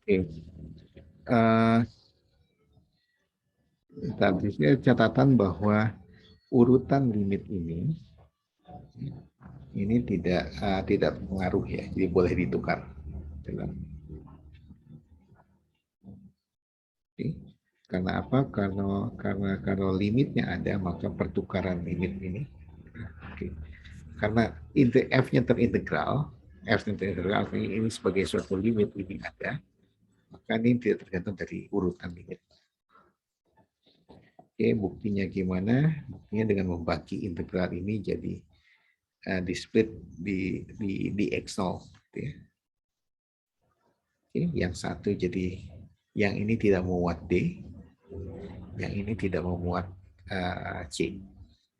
Oke. Uh, Tadi catatan bahwa urutan limit ini tidak pengaruh ya, jadi boleh ditukar. Oke. Karena apa? Karena kalau limitnya ada, maka pertukaran limit ini. Oke. Karena F-nya terintegral, F-nya terintegral ini sebagai suatu limit ini ada, maka ini tidak tergantung dari urutan limit. Oke, buktinya gimana? Buktinya dengan membagi integral ini jadi di split di X0. Gitu ya. Oke, yang satu jadi yang ini tidak memuat D, yang ini tidak memuat C.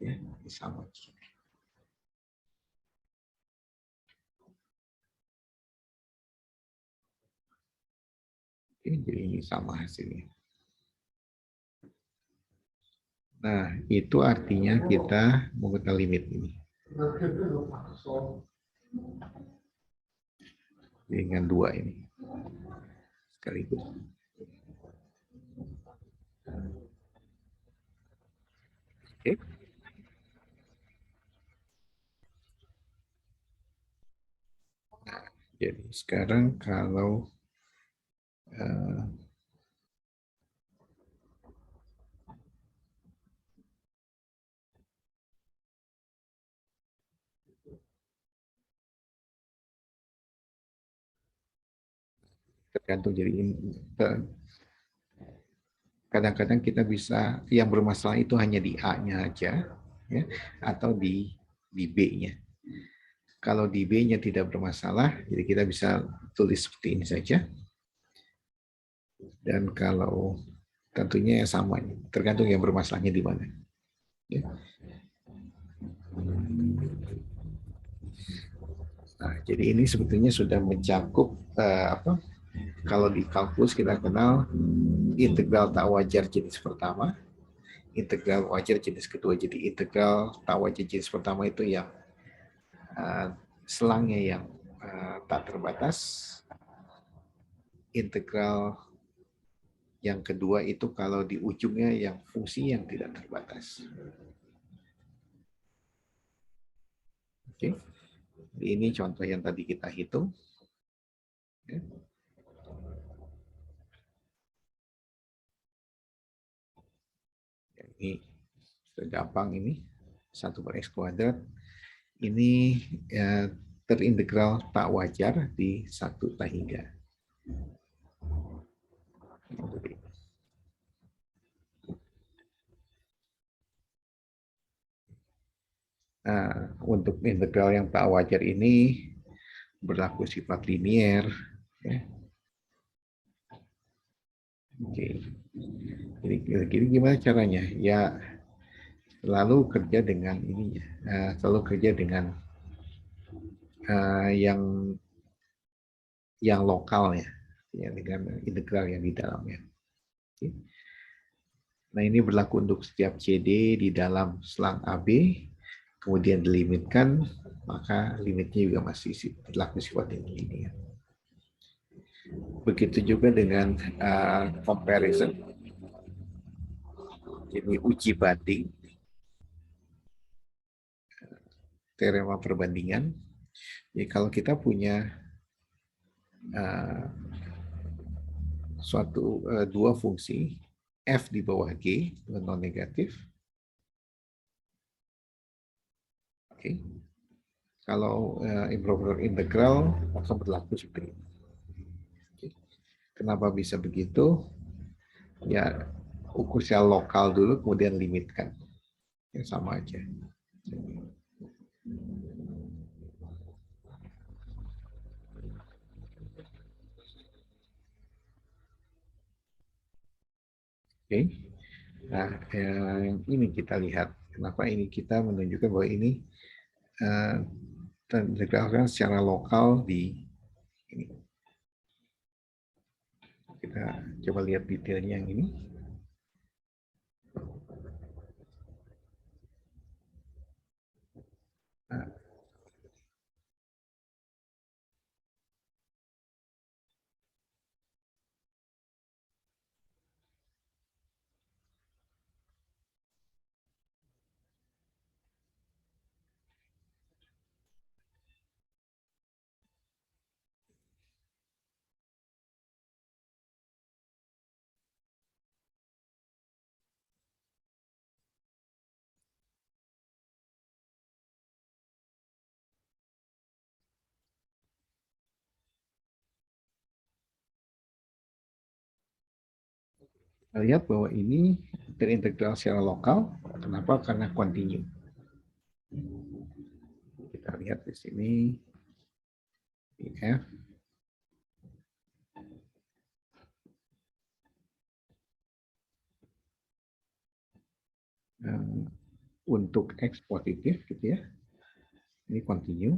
Ya, sama. Oke, jadi ini sama hasilnya. Nah, itu artinya kita menggunakan limit ini. Dengan dua ini. Sekaligus. Oke. Nah, jadi sekarang kalau uh, tergantung jadi kadang-kadang kita bisa yang bermasalah itu hanya di A-nya aja ya atau di B-nya. Kalau di B-nya tidak bermasalah, jadi kita bisa tulis seperti ini saja. Dan kalau tentunya sama, tergantung yang bermasalahnya di mana. Ya. Nah, jadi ini sebetulnya sudah mencakup apa? Kalau di kalkulus kita kenal integral tak wajar jenis pertama, integral wajar jenis kedua. Jadi integral tak wajar jenis pertama itu yang selangnya yang tak terbatas, integral yang kedua itu kalau di ujungnya yang fungsi yang tidak terbatas. Oke, ini contoh yang tadi kita hitung. Ini gampang ini 1/x². Ini terintegral tak wajar di 1/3. Nah, untuk integral yang tak wajar ini berlaku sifat linier. Ya. Oke. Jadi gimana caranya? Ya selalu kerja dengan ininya, selalu kerja dengan yang lokal ya dengan integral yang di dalamnya. Oke. Nah ini berlaku untuk setiap CD di dalam selang AB, kemudian dilimitkan, maka limitnya juga masih berlaku sifat ini. Begitu juga dengan comparison, jadi uji banding, teorema perbandingan. Jadi kalau kita punya dua fungsi, F di bawah G, non negatif. Oke. Kalau improper integral, maka berlaku seperti ini. Oke. Kenapa bisa begitu? Ya, ukur secara lokal dulu, kemudian limitkan. Ya, sama aja. Oke. Nah, yang ini kita lihat. Kenapa ini kita menunjukkan bahwa ini terintegralkan secara lokal di ini. Kita coba lihat detailnya yang ini. Nah, Lihat bahwa ini terintegral secara lokal. Kenapa? Karena continue. Kita lihat di sini F untuk X positif gitu ya. Ini continue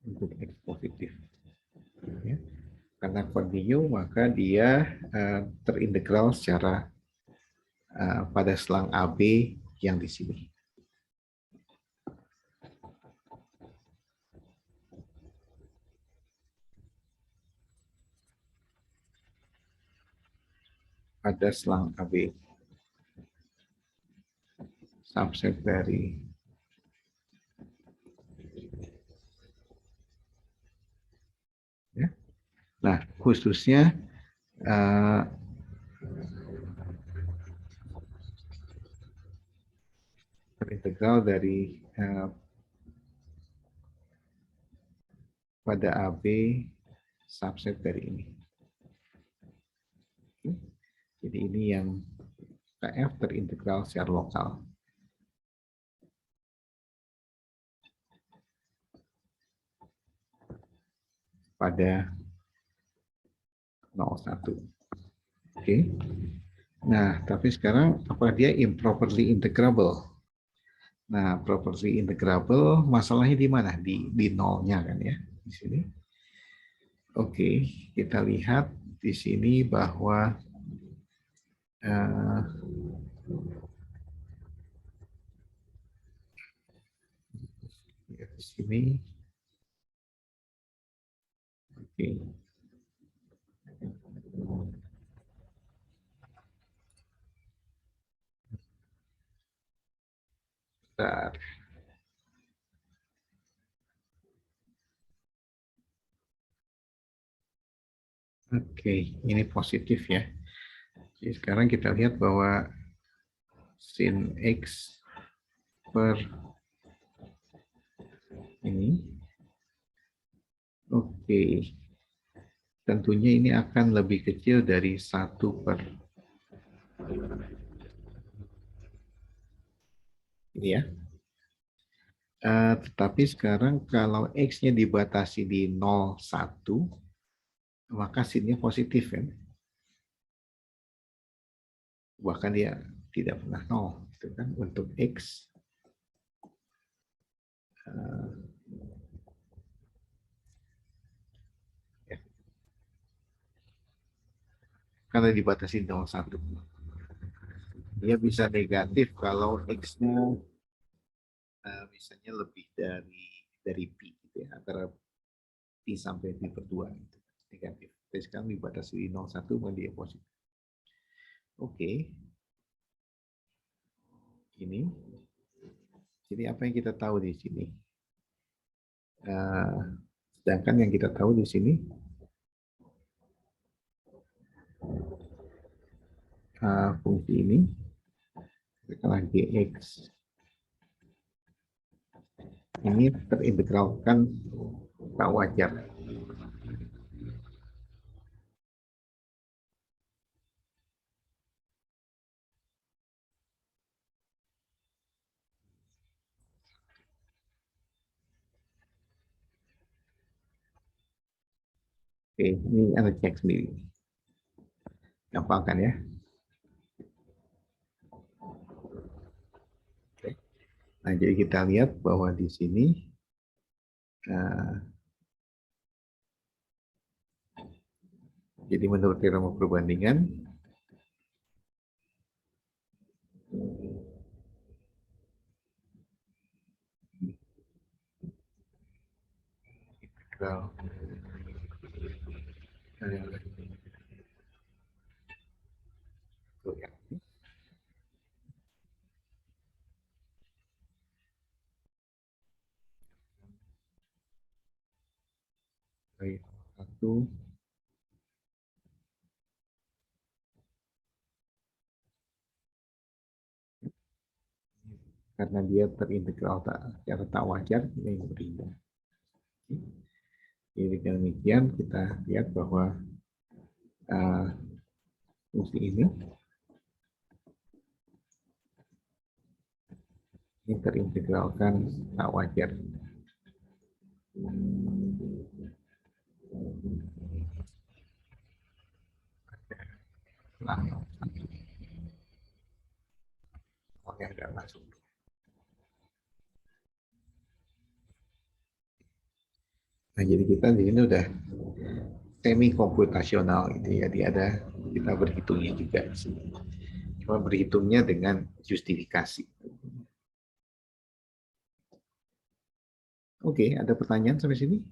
untuk X positif. Ya. Karena continue maka dia terintegral secara pada selang AB yang di sini. Pada selang AB subset dari ya. Nah, khususnya terintegral dari pada AB subset dari ini. Jadi ini yang KF terintegral secara lokal. Pada 01. Oke. Nah, tapi sekarang apa dia improperly integrable? Nah, properly integrable masalahnya di mana? Di nolnya kan ya, di sini. Oke, kita lihat di sini bahwa di sini. Oke. Bentar. Oke, ini positif ya. Jadi sekarang kita lihat bahwa sin X per ini. Oke. Tentunya ini akan lebih kecil dari 1 per ini ya. Tetapi sekarang kalau X-nya dibatasi di 0,1, maka sinnya positif kan. Bahkan dia tidak pernah 0. Gitu kan. Untuk X, ya. Karena dibatasi 0,1. Dia bisa negatif kalau X-nya misalnya lebih dari pi gitu ya, antara pi sampai pi per 2 gitu. Negatif. Tapi sekarang dibatasi di 0,1 maka dia positif. Oke. Ini. Jadi apa yang kita tahu di sini? Sedangkan yang kita tahu di sini fungsi ini setelah gx ini terintegralkan tak wajar. Oke, ini Anda cek sendiri. Gampang kan ya? Oke. Nah, jadi kita lihat bahwa di sini jadi menurut teorema perbandingan integral satu karena dia terintegral secara tak wajar yang berindah. Jadi dengan demikian kita lihat bahwa fungsi ini terintegralkan tak wajar. Nah, oke, agak masuk. Nah, jadi kita di sini udah semi komputasional gitu ya. Jadi ada kita berhitungnya juga di sini. Cuma berhitungnya dengan justifikasi. Oke, ada pertanyaan sampai sini?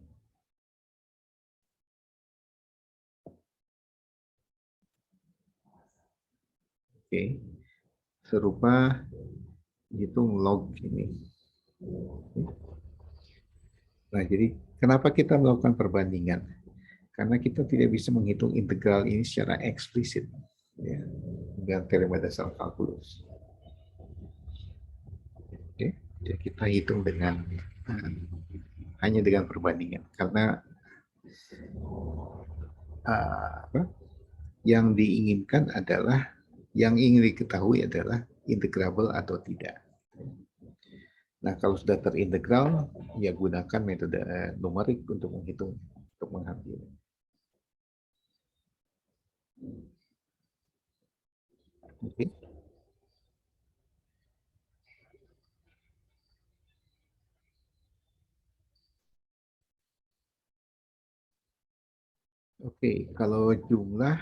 Oke, serupa hitung log ini. Nah, jadi kenapa kita melakukan perbandingan? Karena kita tidak bisa menghitung integral ini secara eksplisit ya, dengan teorema dasar kalkulus. Oke, jadi kita hitung dengan hanya dengan perbandingan karena apa, yang diinginkan adalah yang ingin diketahui adalah integrable atau tidak. Nah, kalau sudah terintegral, ya gunakan metode numerik untuk menghitung, untuk mengambil. Oke. Oke, kalau jumlah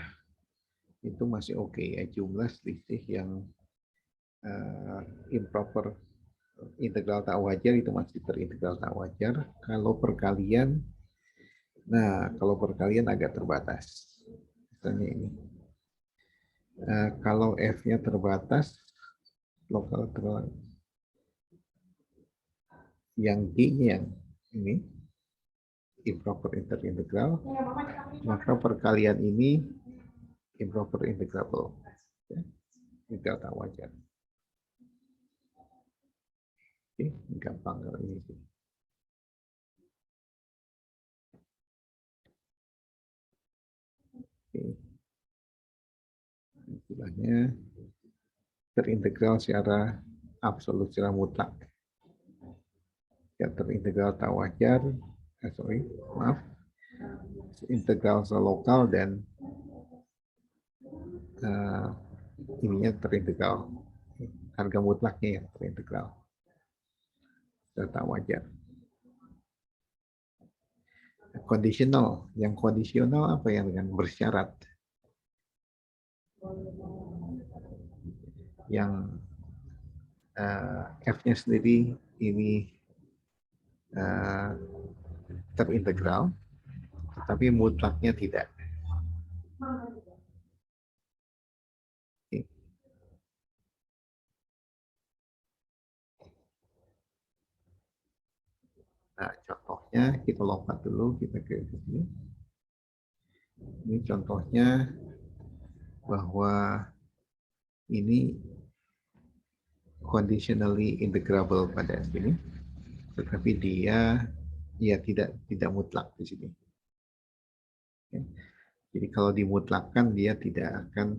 itu masih oke ya, jumlah selisih yang improper integral tak wajar itu masih terintegral tak wajar. Kalau perkalian, nah kalau perkalian agak terbatas. Misalnya ini, kalau f-nya terbatas, lokal terbatas, yang g-nya yang ini improper interintegral, maka perkalian ini improper integrable, ya, integral tak wajar. Oke, gampang kalau ini sih. Oke. Istilahnya terintegral secara absolut, secara mutlak. Ya, terintegral tak wajar, maaf, integral lokal dan ininya terintegral, harga mutlaknya yang terintegral tak wajar. Kondisional, yang kondisional apa yang dengan bersyarat, yang f-nya sendiri ini terintegral, tetapi mutlaknya tidak. Nah, contohnya kita lompat dulu, kita ke sini. Ini contohnya bahwa ini conditionally integrable pada sini, tetapi dia ya tidak mutlak di sini. Ya. Jadi kalau dimutlakkan dia tidak akan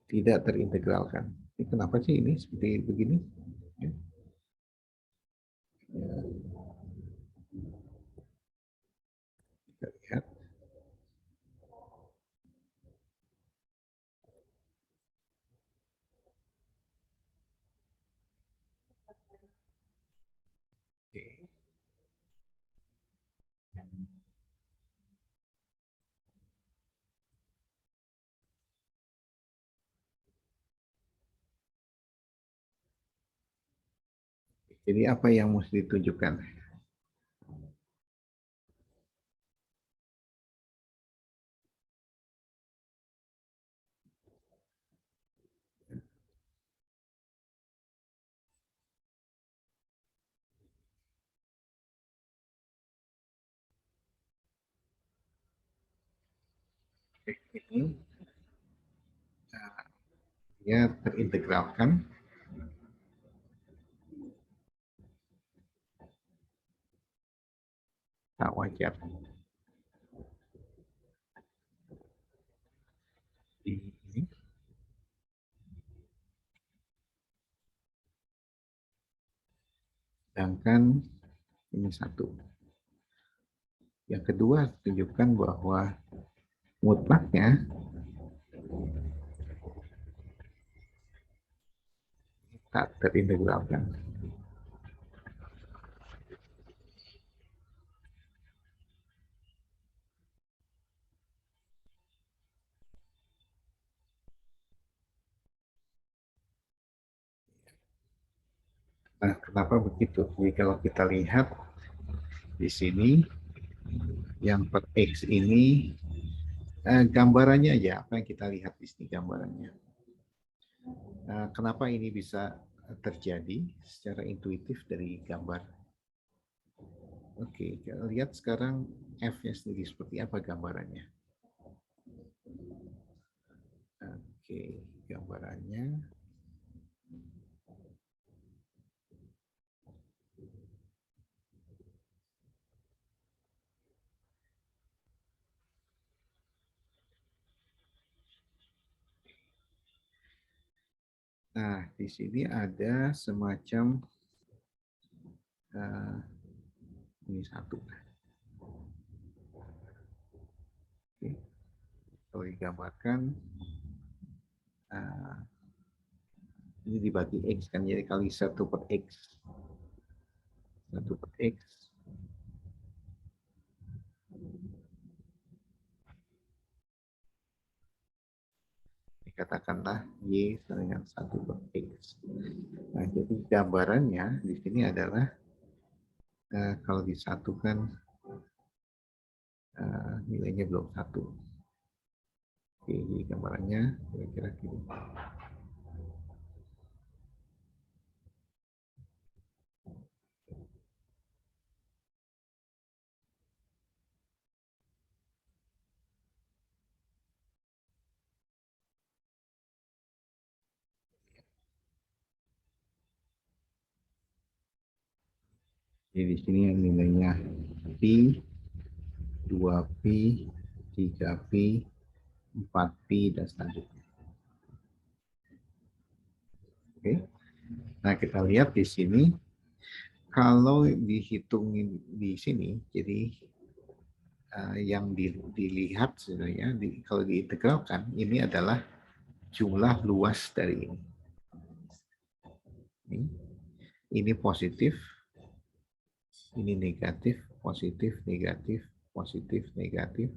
tidak terintegralkan. Ini kenapa sih ini seperti begini? Ya. Kita lihat. Oke. Jadi apa yang mesti ditunjukkan? Ini dia terintegralkan tak wajar. ini. Sedangkan ini satu. Yang kedua, tunjukkan bahwa mutlaknya tak terintegralkan. Nah, kenapa begitu? Jadi kalau kita lihat di sini, yang per X ini, gambarannya aja, apa yang kita lihat di sini gambarannya. Kenapa ini bisa terjadi secara intuitif dari gambar? Oke, kita lihat sekarang F-nya sendiri seperti apa gambarannya. Oke, gambarannya. Nah, di sini ada semacam ini satu. Oke. Kalau digambarkan ini dibagi X kan, jadi kali 1/X. 1/X. Dikatakanlah Y dengan 1/X. Nah, jadi gambarannya di sini adalah kalau disatukan nilainya belum satu. Oke, jadi gambarannya kira-kira gini. Jadi di sini yang nilainya Pi, 2Pi, 3Pi, 4Pi, dan selanjutnya. Oke. Nah, kita lihat di sini, kalau dihitungin di sini, jadi yang dilihat sebenarnya, kalau diintegralkan, ini adalah jumlah luas dari ini. Ini positif, ini negatif, positif, negatif, positif, negatif.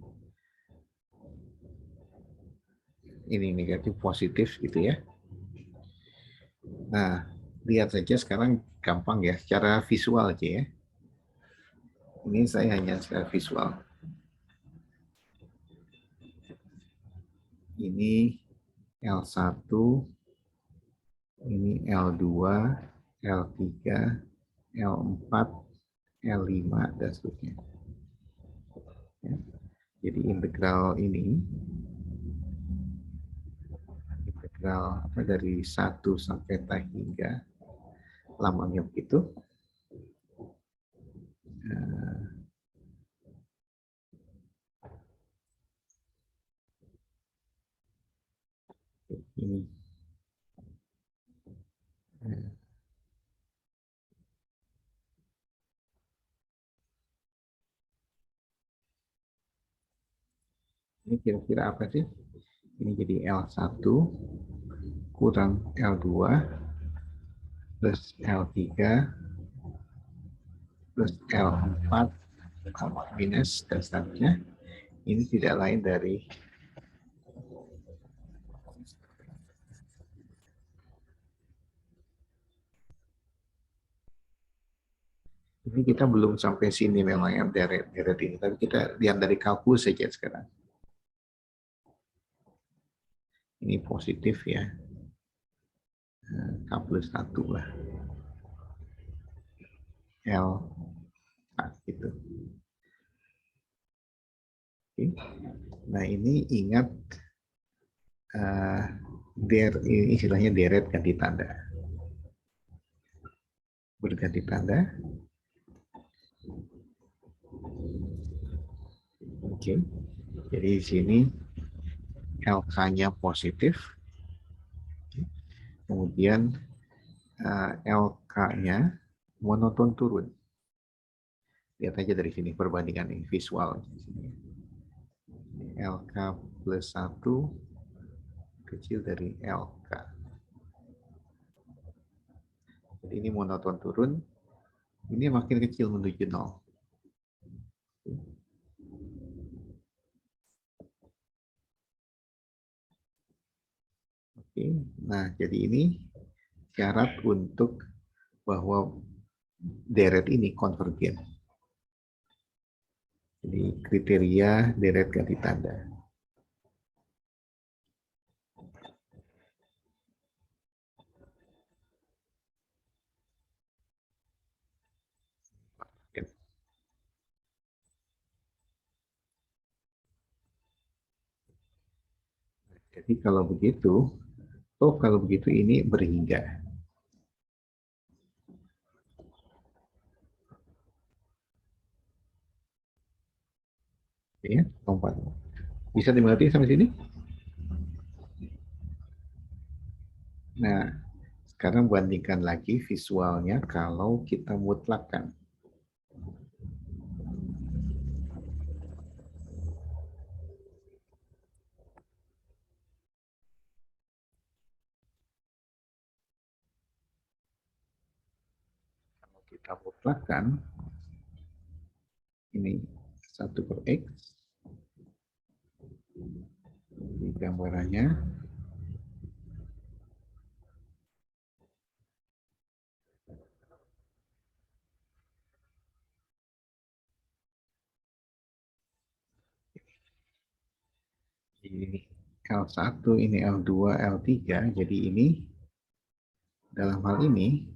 Ini negatif, positif gitu ya. Nah, lihat saja sekarang gampang ya, secara visual aja ya. Ini saya hanya secara visual. Ini L1, ini L2, L3, L4, L5, dan seterusnya. Ya. Jadi integral ini, integral dari 1 sampai T hingga lamanya begitu. Ini ini kira-kira apa sih? Ini jadi L1 kurang L2 plus L3 plus L4 minus dan seterusnya. Ini tidak lain dari ini, kita belum sampai sini memang yang deret ini, tapi kita lihat dari kalkulus saja sekarang. Ini positif ya, K plus 1 lah. L gitu. Oke. Nah, ini ingat istilahnya deret ganti tanda. Berganti tanda. Oke. Jadi di sini LK-nya positif, kemudian LK-nya monoton turun. Lihat aja dari sini perbandingan ini visual. LK plus 1 kecil dari LK. Jadi ini monoton turun, ini makin kecil menuju 0. Oke, nah jadi ini syarat untuk bahwa deret ini konvergen. Jadi kriteria deret ganti tanda. Jadi kalau begitu, kalau begitu ini berhingga. Ya, lompat. Bisa dimengerti sampai sini? Nah, sekarang bandingkan lagi visualnya kalau kita mutlakkan. Kalau kita mutlakkan, ini 1/X, di gambarannya, ini L1, ini L2, L3, jadi ini dalam hal ini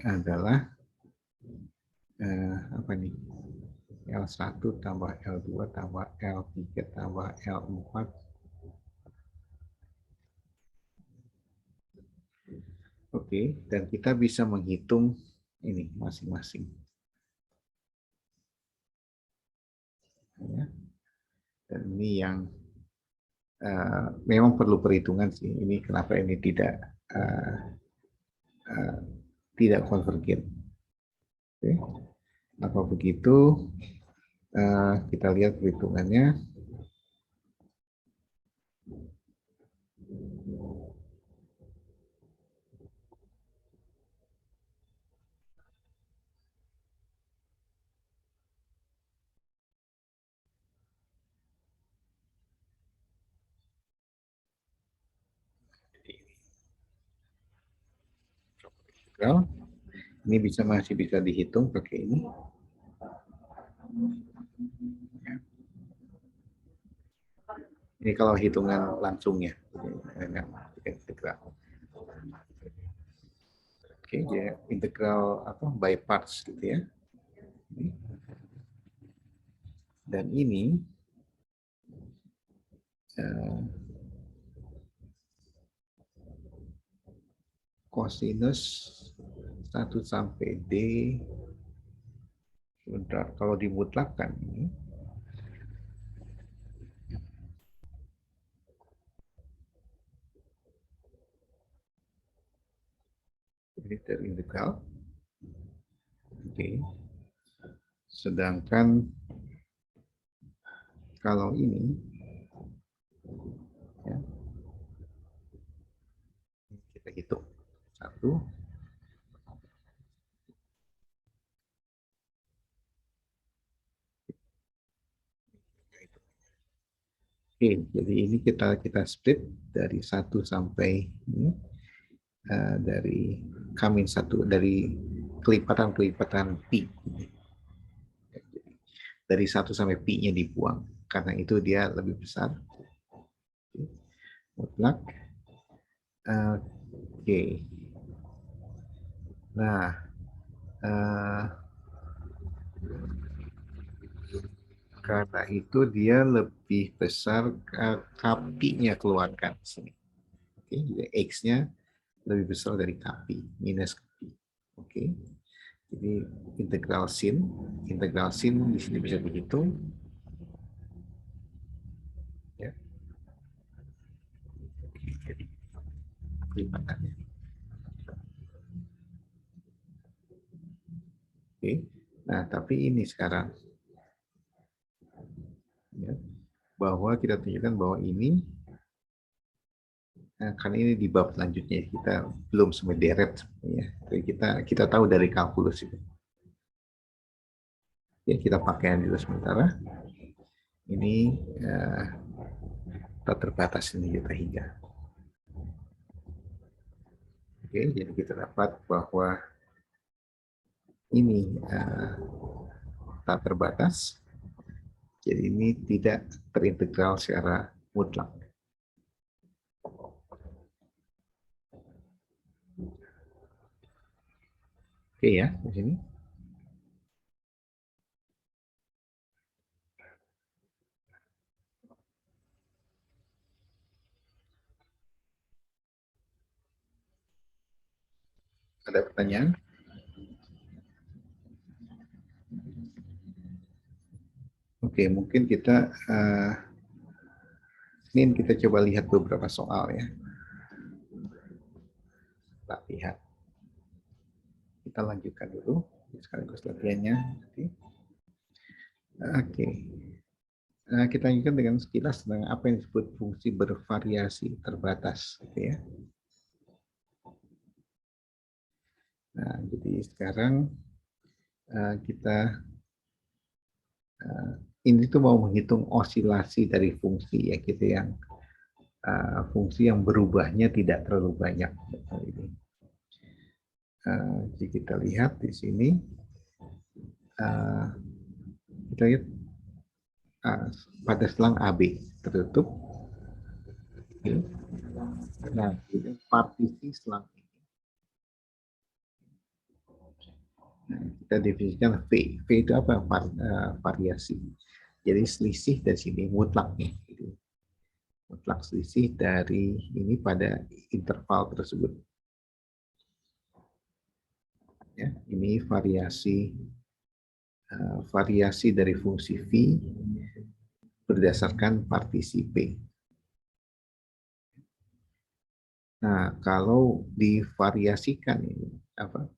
adalah apa nih? L1 tambah L2 tambah L3 tambah L4. Oke, dan kita bisa menghitung ini masing-masing. Ya. Dan ini yang memang perlu perhitungan sih. Ini kenapa ini tidak konvergen. Oke. Apa begitu? Kita lihat perhitungannya. Ini masih bisa dihitung pakai ini. Ini kalau hitungan langsungnya. Oke, jadi integral by parts gitu ya. Dan ini kosinus 1 sampai D. Sebentar, kalau dimutlakkan ini terintegral. Oke. Sedangkan kalau ini ya, kita hitung 1. Oke, jadi ini kita split dari 1 sampai ini, dari K-1, dari kelipatan pi. Dari 1 sampai pi-nya dibuang, karena itu dia lebih besar. Mutlak. Oke. Nah, Karena itu dia lebih besar KP-nya keluarkan sini. Oke, jadi X-nya lebih besar dari KP, minus KP. Oke. Jadi integral sin di sini bisa dihitung. Ya. Oke, jadi kelipatannya. Oke. Nah, tapi ini sekarang ya, bahwa kita tunjukkan bahwa ini karena ini di bab selanjutnya kita belum sampai deret ya. Kita tahu dari kalkulus itu. Ya, kita pakai dulu sementara. Ini tak terbatas ini juta hingga. Oke, jadi kita dapat bahwa ini tak terbatas. Jadi ini tidak terintegral secara mutlak. Oke ya, di sini. Ada pertanyaan? Oke, mungkin kita ini kita coba lihat beberapa soal ya. Kita lihat. Kita lanjutkan dulu sekaligus latihannya. Oke. Kita lanjutkan dengan sekilas tentang apa yang disebut fungsi bervariasi terbatas, gitu ya. Nah, jadi sekarang kita ini tuh mau menghitung osilasi dari fungsi ya, gitu yang fungsi yang berubahnya tidak terlalu banyak. Jadi kita lihat di sini, kita lihat pada selang AB tertutup. Nah, ini partisi selang ini. Nah, kita definisikan V. V itu apa? Variasi. Jadi selisih dari sini mutlak nih. Mutlak selisih dari ini pada interval tersebut. Ya, ini variasi dari fungsi V berdasarkan partisi P. Nah, kalau divariasikan ini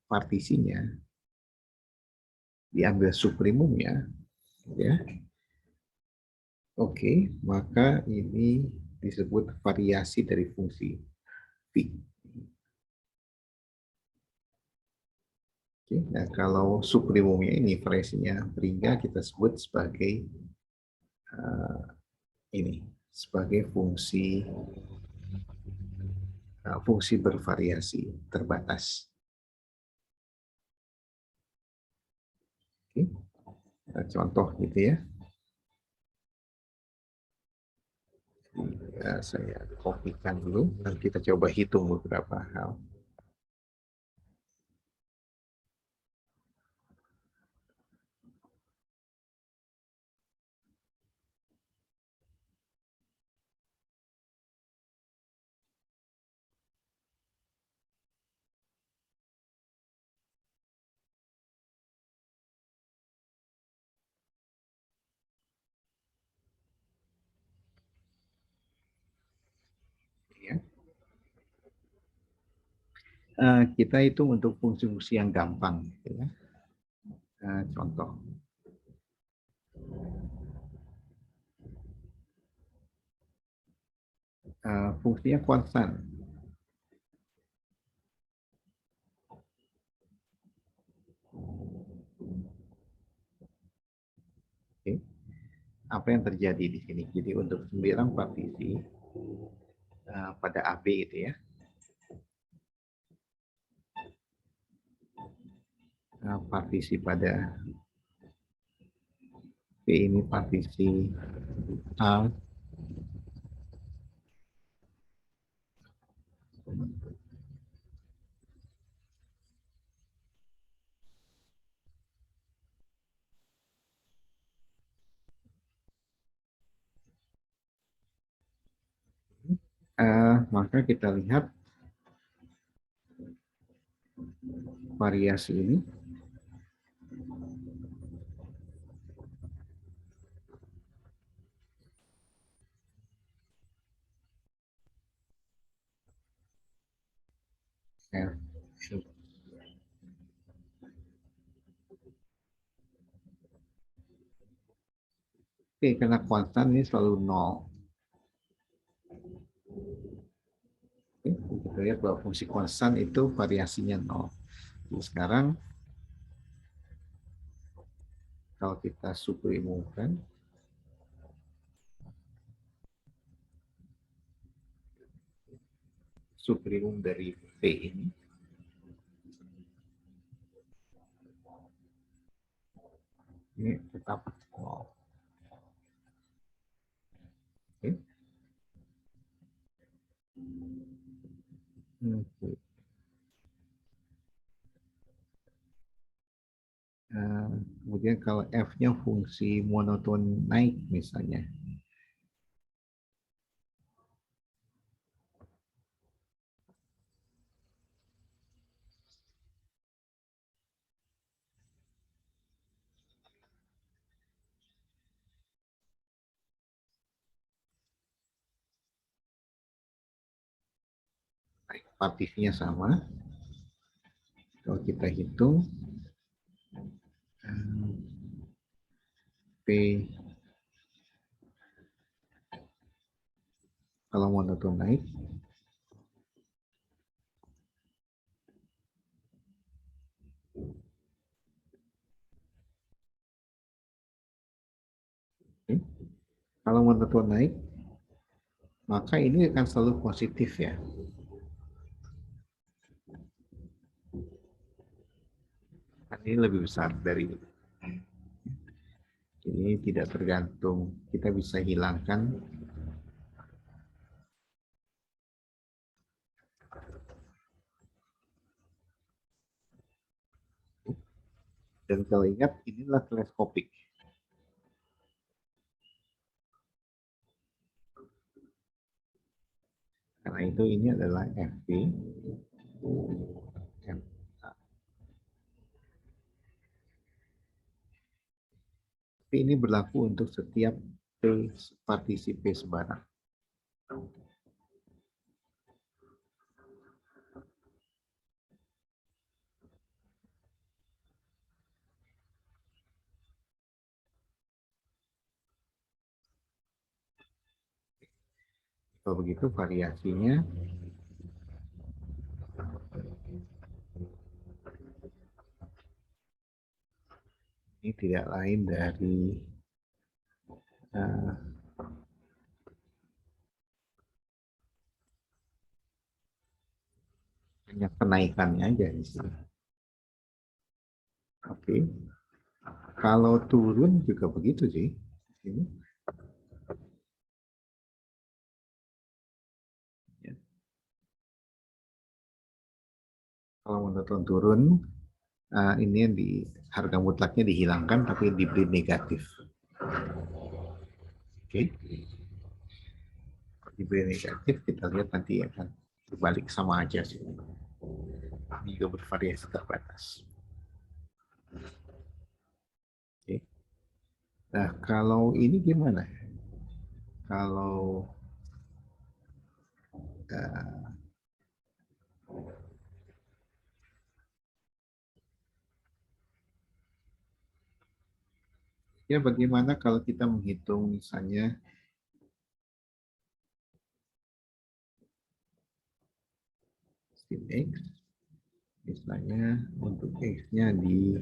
partisinya, diambil suprimumnya, ya, oke, maka ini disebut variasi dari fungsi V. Oke, nah kalau suprimumnya ini variasinya berhingga kita sebut sebagai ini sebagai fungsi bervariasi terbatas. Oke, contoh gitu ya. Saya kopikan dulu dan kita coba hitung beberapa hal. Ya. Kita hitung untuk fungsi-fungsi yang gampang. Gitu ya. Contoh. Fungsinya konstan. Oke. Apa yang terjadi di sini? Jadi untuk 9 partisi pada AB itu ya. Partisi pada B ini partisi A. Maka kita lihat variasi ini. Oke, karena konstan ini selalu 0. Oke, kita lihat bahwa fungsi konstan itu variasinya 0. Jadi sekarang kalau kita sublimumkan, sublimum dari V ini tetap 0. Oke. Oke. Kemudian kalau F-nya fungsi monoton naik misalnya. Partitifnya sama. Kalau kita hitung P kalau monoton naik, kalau monoton naik, maka ini akan selalu positif ya. Ini lebih besar dari ini. Ini tidak tergantung, kita bisa hilangkan dan kalau ingat inilah teleskopik. Karena itu ini adalah FP. Ini berlaku untuk setiap P partisi P sebarang. Kalau begitu variasinya ini tidak lain dari hanya kenaikannya aja di sini. Oke. Kalau turun juga begitu sih. Ini. Ya. Kalau monoton turun, ini yang di harga mutlaknya dihilangkan tapi diberi negatif. Oke. Diberi negatif kita lihat nanti akan berbalik sama aja sih. Ini juga bervariasi terbatas. Oke. Nah, kalau ini gimana? Kalau ya bagaimana kalau kita menghitung misalnya sin X, misalnya untuk X-nya di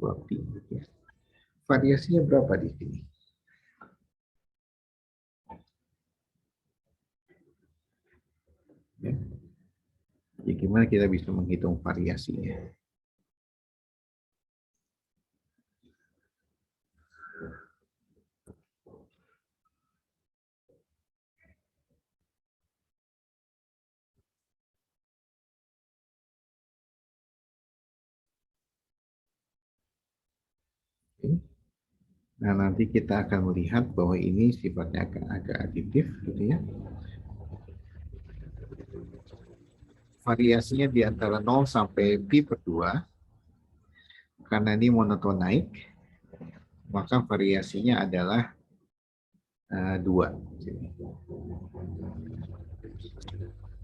2pi. Ya. Variasinya berapa di sini? Ya. Jadi gimana kita bisa menghitung variasinya? Oke. Nah, nanti kita akan melihat bahwa ini sifatnya agak aditif, gitu ya. Variasinya di antara 0 sampai pi per 2, karena ini monoton naik, maka variasinya adalah 2.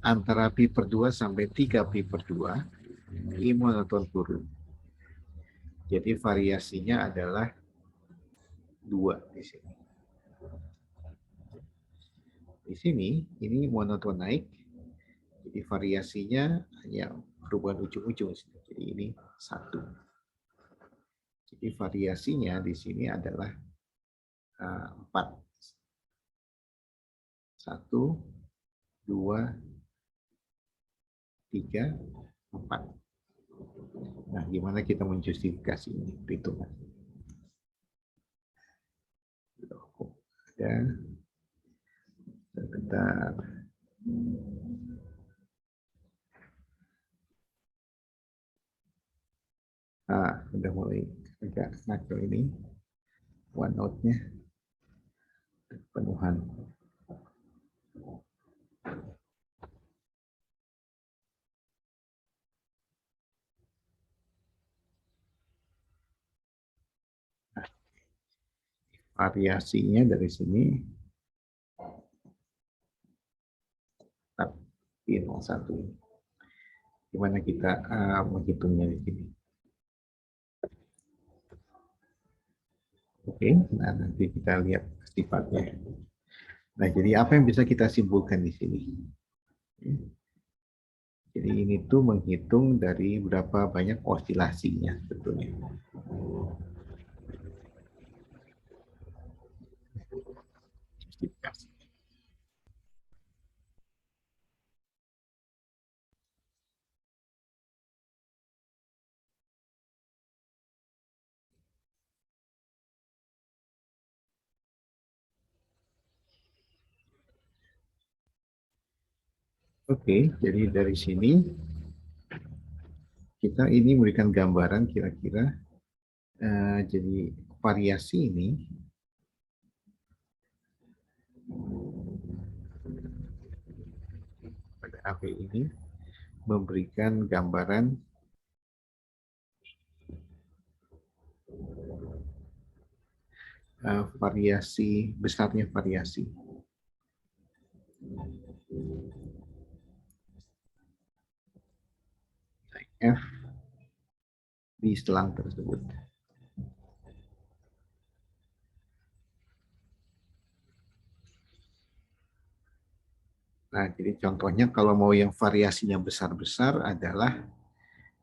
Antara pi per 2 sampai 3 pi per 2, ini monoton turun. Jadi variasinya adalah 2 di sini. Di sini, ini monoton naik, jadi variasinya hanya perubahan ujung-ujung. Jadi ini 1. Jadi variasinya di sini adalah 4. 1, 2, 3, 4. Nah, gimana kita menjustifikasi ini? Perhitungan. Ada. Sebentar. Udah mulai agak ngaco ini. OneNote-nya. Penuhan. Nah, variasinya dari sini. Pi 01. Gimana kita menghitungnya di sini? Oke, nah nanti kita lihat sifatnya. Nah, jadi apa yang bisa kita simpulkan di sini? Jadi ini tuh menghitung dari berapa banyak osilasinya sebetulnya. Oke, jadi dari sini kita ini memberikan gambaran kira-kira jadi variasi ini pada AP ini memberikan gambaran variasi, besarnya variasi. F di selang tersebut. Nah, jadi contohnya kalau mau yang variasinya besar-besar adalah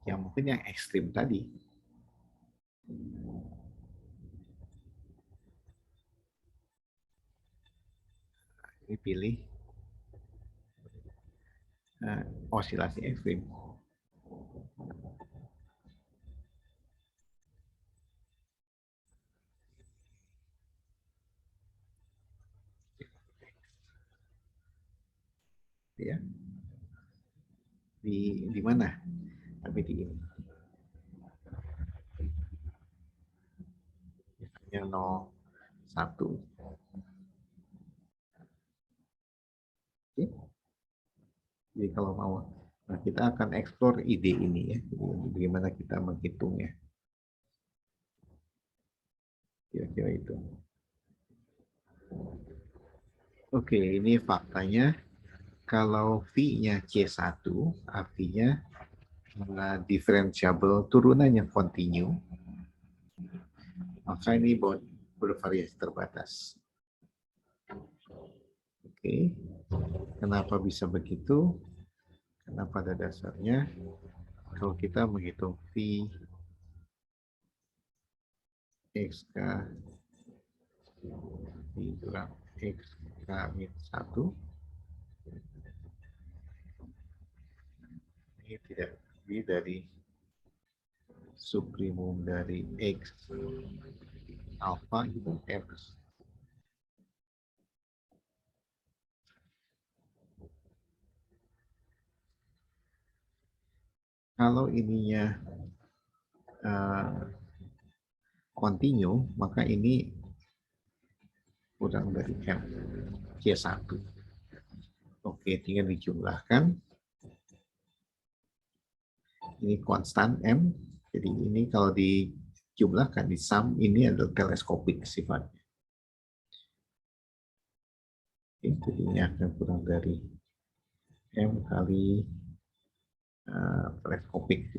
yang mungkin yang ekstrim tadi. Ini pilih osilasi ekstrim. Ya. Di mana? Tapi di ini. Misalnya 01. Oke. Jadi kalau mau, nah kita akan eksplor ide ini ya. Bagaimana kita menghitungnya. Kira-kira itu. Oke, ini faktanya. Kalau V-nya C1, artinya differentiable turunan yang kontinu, maka ini bervariasi terbatas. Oke, kenapa bisa begitu? Karena pada dasarnya kalau kita menghitung V XK dikurang XK min 1, ini tidak lebih dari subprimum dari X alpha itu X. Kalau ininya continue, maka ini kurang dari M. C1. Oke, tinggal dijumlahkan. Ini konstan M. Jadi ini kalau dijumlahkan, di sum, ini adalah teleskopik sifatnya. Oke, jadi ini akan kurang dari M kali teleskopik.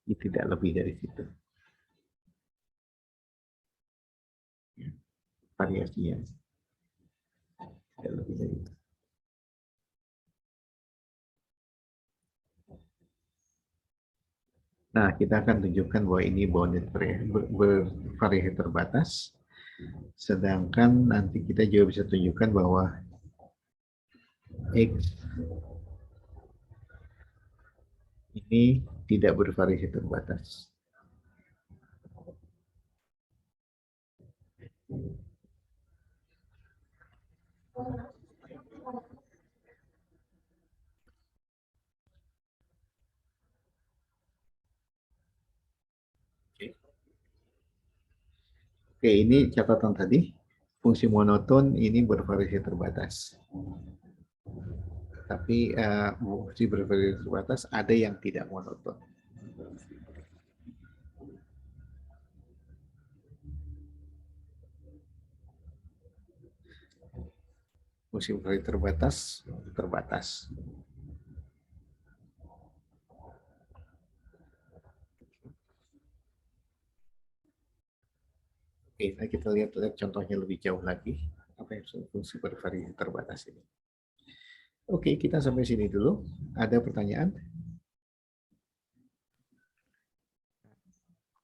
Ini tidak lebih dari situ. Variasinya tidak lebih dari itu. Nah, kita akan tunjukkan bahwa ini bounded bervariasi terbatas. Sedangkan nanti kita juga bisa tunjukkan bahwa X ini tidak bervariasi terbatas. Oke, ini catatan tadi. Fungsi monoton ini bervariasi terbatas. Tapi fungsi bervariasi terbatas ada yang tidak monoton. Fungsi bervariasi terbatas. Oke, nah kita lihat contohnya lebih jauh lagi. Apa yang fungsi bervariasi terbatas ini? Oke, kita sampai sini dulu. Ada pertanyaan?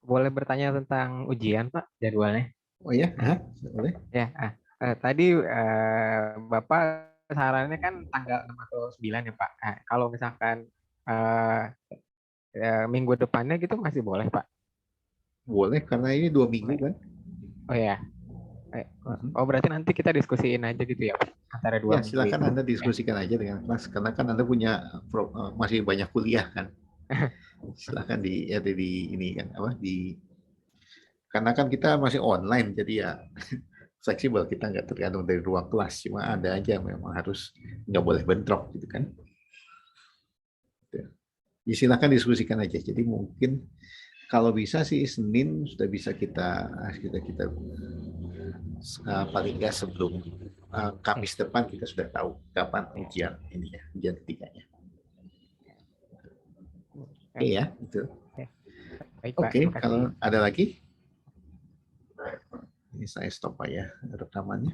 Boleh bertanya tentang ujian, Pak, jadwalnya? Oh ya, boleh. Ya, tadi Bapak sarannya kan tanggal 6 atau 9 ya, Pak. Kalau misalkan minggu depannya gitu masih boleh, Pak? Boleh, karena ini 2 minggu Boleh. kan. Oh ya. Oh, berarti nanti kita diskusiin aja gitu ya, Pak, antara 2 Ya, minggu silakan itu. Anda diskusikan aja dengan kelas, karena kan Anda punya masih banyak kuliah kan. Silakan di ini kan apa karena kan kita masih online, jadi ya fleksibel, kita nggak tergantung dari ruang kelas, cuma ada aja memang harus nggak boleh bentrok gitu kan. Ya, silakan diskusikan aja. Jadi mungkin kalau bisa sih Senin sudah bisa kita paling nggak sebelum Kamis depan kita sudah tahu kapan ujian ini ya, ujian ketiganya. Oke ya, itu. Baik, Pak. Oke, Terima kasih. kalau ada lagi, ini saya stop aja rekamannya.